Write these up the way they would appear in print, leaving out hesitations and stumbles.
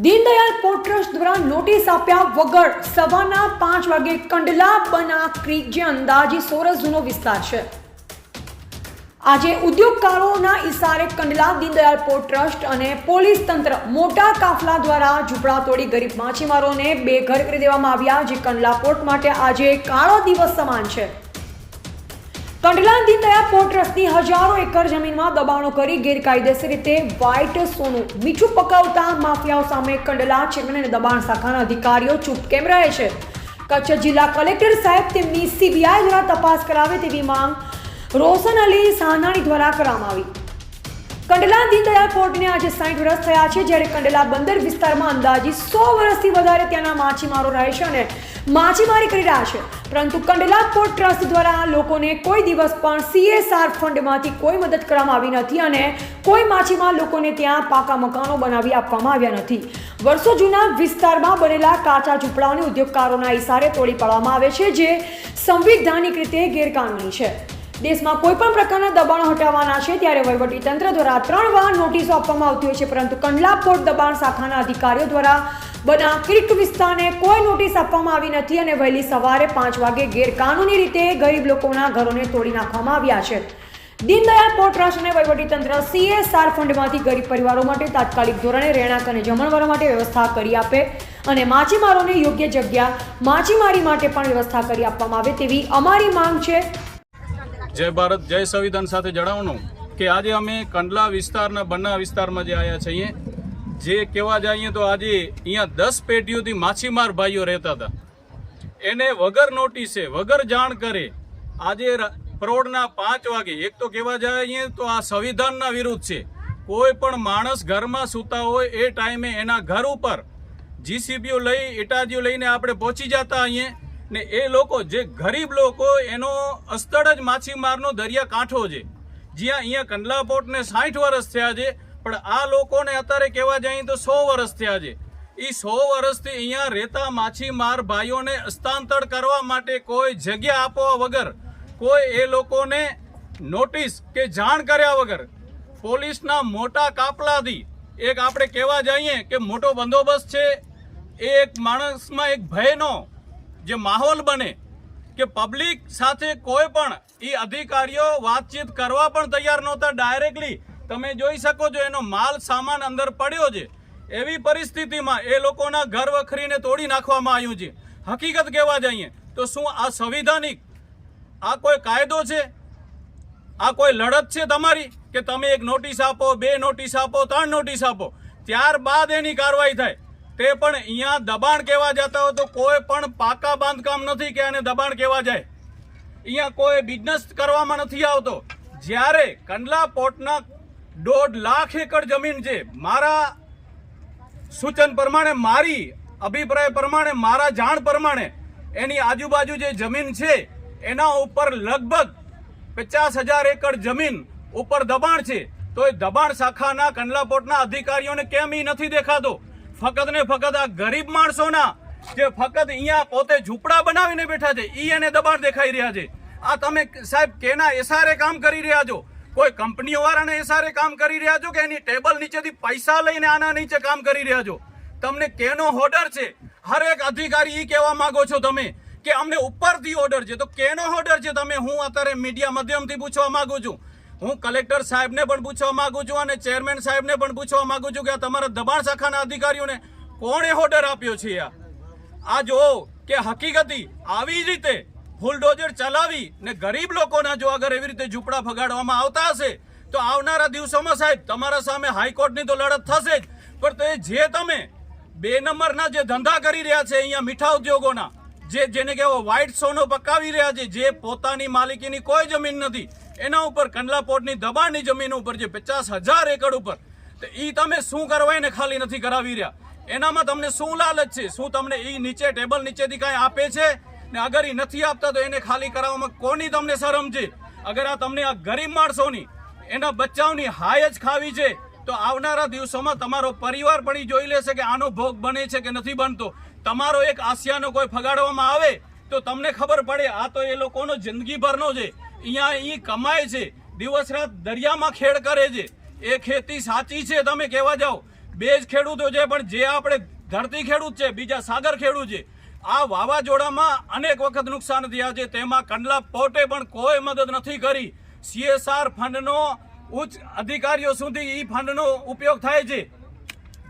Deendayal port trust દ્વારા notice આપ્યા વગર સવારના 5 વાગે કંડલા બના ક્રીક જે અંદાજે 100 વર્ષ જૂનો વિસ્તાર છે। આજે ઉદ્યોગકારોના ઇશારે કંડલા દીનદયાળ પોર્ટ ટ્રસ્ટ અને પોલીસ તંત્ર મોટા કાફલા દ્વારા ઝૂંપડા તોડી ગરીબ માછીમારોને બેઘર કરી દેવામાં આવ્યા, જે કંડલા પોર્ટ માટે આજે કાળો દિવસ સમાન છે। કંડલા દીનદયાળ પોર્ટ ટ્રસ્ટની હજારો એકર જમીનમાં દબાણો કરી ગેરકાયદેસર રીતે વ્હાઇટ સોનું મીઠું પકાવતા માફિયાઓ સામે કંડલા ચેરમેન અને દબાણ શાખાના અધિકારીઓ ચૂપ કેમ રહે છે? કચ્છ જિલ્લા કલેક્ટર સાહેબ તેમની સીબીઆઈ દ્વારા તપાસ કરાવે તેવી માંગ રોશન અલી સાનાણી દ્વારા કરવામાં આવી। કંડલા દીનદયાળ પોર્ટને આજે 60 વર્ષ થયા છે, જ્યારે કંડલા બંદર વિસ્તારમાં અંદાજે 100 વર્ષથી વધારે ત્યાંના માછીમારો રહે છે અને માછીમારી કરી રહ્યા છે, પરંતુ કંડલા પોર્ટ ટ્રસ્ટ દ્વારા લોકોને કોઈ દિવસ પણ CSR ફંડમાંથી કોઈ મદદ કરવામાં આવી નથી અને કોઈ માછીમાર લોકોને ત્યાં પાકા મકાનો બનાવી આપવામાં આવ્યા નથી। વર્ષો જૂના વિસ્તારમાં બનેલા કાચા ઝૂંપડાઓને ઉદ્યોગકારોના ઇશારે તોડી પાડવામાં આવે છે, જે સંવિધાનિક રીતે ગેરકાનૂની છે। દેશમાં કોઈ પણ પ્રકારના દબાણો હટાવવાના છે ત્યારે વહીવટી તંત્ર દ્વારા 3 વાર નોટિસો આપવામાં આવતી હોય છે, પરંતુ કંડલા પોર્ટ દબાણ શાખાના અધિકારીઓ દ્વારા બના ક્રીક વિસ્તારને કોઈ નોટિસ આપવામાં આવી નથી અને વહેલી સવારે 5 વાગે ગેરકાનૂની રીતે ગરીબ લોકોના ઘરોને તોડી નાખવામાં આવ્યા છે। દીનદયાળ પોર્ટ ટ્રસ્ટ અને વહીવટી તંત્ર CSR ફંડમાંથી ગરીબ પરિવારો માટે તાત્કાલિક ધોરણે રહેણાંક અને જમણવાર માટે વ્યવસ્થા કરી આપે અને માછીમારોને યોગ્ય જગ્યા માછીમારી માટે પણ વ્યવસ્થા કરી આપવામાં આવે તેવી અમારી માંગ છે। જય ભારત જય સંવિધાન સાથે જણાવવાનું કે આજે અમે કંડલા વિસ્તારના બન્ના વિસ્તારમાં જે આવ્યા છીએ, જે કહેવા જઈએ તો આજે અહીંયા 10 પેઢીઓથી માછીમાર ભાઈઓ રહેતા હતા, એને વગર નોટિસે વગર જાણ કરે આજે પરોઢના 5 વાગે, એક તો કહેવા જઈએ તો આ સંવિધાનના વિરુદ્ધ છે। કોઈ પણ માણસ ઘરમાં સૂતા હોય એ ટાઈમે એના ઘર ઉપર જીસીબીઓ લઈ ઇટાજીઓ લઈને આપણે પહોંચી જતા અહીંયા ને એ લોકો જે ગરીબ લોકો એનો અસ્તર જ માછીમારનો દરિયા કાંઠો છે, જ્યાં અહીંયા કંડલા પોર્ટને 60 વર્ષ થયા છે, પણ આ લોકોને અત્યારે કહેવા જઈએ તો 100 વર્ષ થયા છે। એ 100 વર્ષથી અહીંયા રહેતા માછીમાર ભાઈઓને હસ્તાંતર કરવા માટે કોઈ જગ્યા આપવા વગર, કોઈ એ લોકોને નોટિસ કે જાણ કર્યા વગર પોલીસના મોટા કાફલાથી એક આપણે કહેવા જઈએ કે મોટો બંદોબસ્ત છે, એ એક માણસમાં એક ભયનો જે માહોલ બને કે પબ્લિક સાથે કોઈ પણ એ અધિકારીઓ વાતચીત કરવા પણ તૈયાર નહોતા। ડાયરેક્ટલી તમે જોઈ શકો છો એનો માલ સામાન અંદર પડ્યો છે, એવી પરિસ્થિતિમાં એ લોકોના ઘર વખરીને તોડી નાખવામાં આવ્યું છે। હકીકત કહેવા જઈએ તો શું આ સંવિધાનિક, આ કોઈ કાયદો છે? આ કોઈ લડત છે તમારી કે તમે એક નોટિસ આપો, 2 નોટિસ આપો, 3 નોટિસ આપો, ત્યારબાદ એની કાર્યવાહી થાય? તે પણ અહીંયા દબાણ કહેવા જતા હોય તો કોઈ પણ પાકા બાંધકામ નથી કે આને દબાણ કહેવા જાય। અહીંયા કોઈ બિઝનેસ કરવામાં નથી આવતો, જ્યારે કંડલા પોર્ટના 1.5 લાખ એકર જમીન છે। મારા સૂચન પ્રમાણે, મારી અભિપ્રાય પ્રમાણે, મારા જાણ પ્રમાણે એની આજુબાજુ જે જમીન છે એના ઉપર લગભગ 50,000 એકર જમીન ઉપર દબાણ છે, તો એ દબાણ શાખાના કંડલા પોર્ટના અધિકારીઓને કેમ એ નથી દેખાતો? ફક્ત ને ફક્ત આ ગરીબ માણસોના જે ફક્ત અહીંયા પોતે ઝૂંપડા બનાવીને બેઠા છે એને દબાણ દેખાઈ રહ્યા છે। આ તમે સાહેબ કેના ઇશારે કામ કરી રહ્યા છો? કોઈ કંપનીઓ વાળાને ઇશારે કામ કરી રહ્યા છો કે એની ટેબલ નીચેથી પૈસા લઈને આના નીચે કામ કરી રહ્યા છો? તમને કેનો ઓર્ડર છે? હરેક અધિકારી એ કહેવા માંગો છો તમે કે અમને ઉપરથી ઓર્ડર છે, તો કેનો ઓર્ડર છે? તમે હું અત્યારે મીડિયા માધ્યમથી પૂછવા માંગુ છું, હું કલેક્ટર સાહેબને પણ પૂછવા માંગુ છું અને ચેરમેન સાહેબને પણ પૂછવા માંગુ છું કે આ તમારા દબાણ શાખાના અધિકારીઓને કોણે ઓર્ડર આપ્યો છે? આ જો કે હકીકતી આવી જ રીતે બુલડોઝર ચલાવી ને ગરીબ લોકોના જો અગર એવી રીતે ઝૂંપડા ફગાડવામાં આવતા હશે તો આવનારા દિવસોમાં સાહેબ તમારા સામે હાઈકોર્ટની તો લડત થશે જ, પણ તે જે તમે 2 નંબરના જે ધંધા કરી રહ્યા છે અહીંયા મીઠા ઉદ્યોગોના, જેને કહેવો વ્હાઇટ સોનો પકાવી રહ્યા છે, જે પોતાની માલિકીની કોઈ જમીન નથી, એના ઉપર કંડલા પોર્ટની દબાણની જમીન ઉપર જે 50,000 એકર ઉપર, તો એ તમે શું કરવા એને ખાલી નથી કરાવી રહ્યા? એનામાં તમને શું લાલચ છે? શું તમને એ નીચે ટેબલ નીચેથી કાંઈ આપે છે? ને અગર એ નથી આપતા તો એને ખાલી કરાવવામાં કોની તમને શરમ છે? અગર આ તમને આ ગરીબ માણસોની, એના બચ્ચાઓની હાય જ ખાવી છે તો આવનારા દિવસોમાં તમારો પરિવાર પણ એ જોઈ લેશે કે આનો ભોગ બને છે કે નથી બનતો। તમારો એક આસિયાનો કોઈ ફગાડવામાં આવે તો તમને ખબર પડે આ તો એ લોકોનો જિંદગીભરનો છે, અહીંયા એ કમાય છે, દિવસ રાત દરિયામાં ખેડ કરે છે, એ ખેતી સાચી છે? તમે કહેવા જાઓ બે જ ખેડૂતો છે, પણ જે આપણે ધરતી ખેડૂત છે, બીજા સાગર ખેડૂત છે. આ વાવાઝોડામાં અનેક વખત નુકસાન થયા છે, તેમાં કંડલા પોર્ટે પણ કોઈ મદદ નથી કરી. CSR ફંડનો ઉચ્ચ અધિકારીઓ સુધી એ ફંડનો ઉપયોગ થાય છે,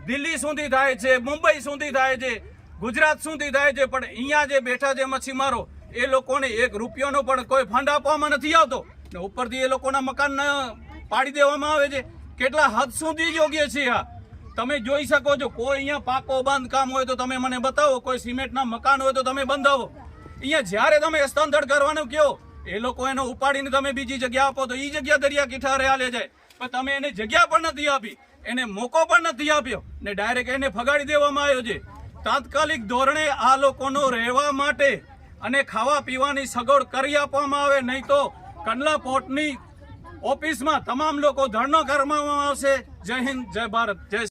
દિલ્હી સુધી થાય છે, મુંબઈ સુધી થાય છે, ગુજરાત સુધી થાય છે, પણ અહીંયા જે બેઠા છે મચ્છીમારો, એ લોકોને 1 રૂપિયાનો પણ કોઈ ફંડ આપવામાં નથી આવતો ને ઉપરથી એ લોકોના મકાન પાડી દેવામાં આવે છે. કેટલા હદ સુધી યોગ્ય છે આ? તમે જોઈ શકો છો. કોઈ અહીંયા પાકો બાંધકામ હોય તો તમે મને બતાવો, કોઈ સિમેન્ટના મકાન હોય તો તમે બંધાવો. અહીંયા જ્યારે તમે સ્થળાંતર કરવાનું કહો, એ લોકો એને ઉપાડીને તમે બીજી જગ્યા આપો તો એ જગ્યા દરિયા કિનારે હાલે જાય, પણ તમે એને જગ્યા પણ નથી આપી, એને મોકો પણ નથી આપ્યો ને ડાયરેક્ટ એને ફગાડી દેવામાં આવ્યો છે. તાત્કાલિક ધોરણે આ લોકોનો રહેવા માટે અને ખાવા પીવાની સગવડ કરી આપવામાં આવે, નહીં તો કંડલા પોર્ટની ઓફિસમાં તમામ લોકો ધરણો કરવામાં આવશે. જય હિન્દ, જય ભારત, જય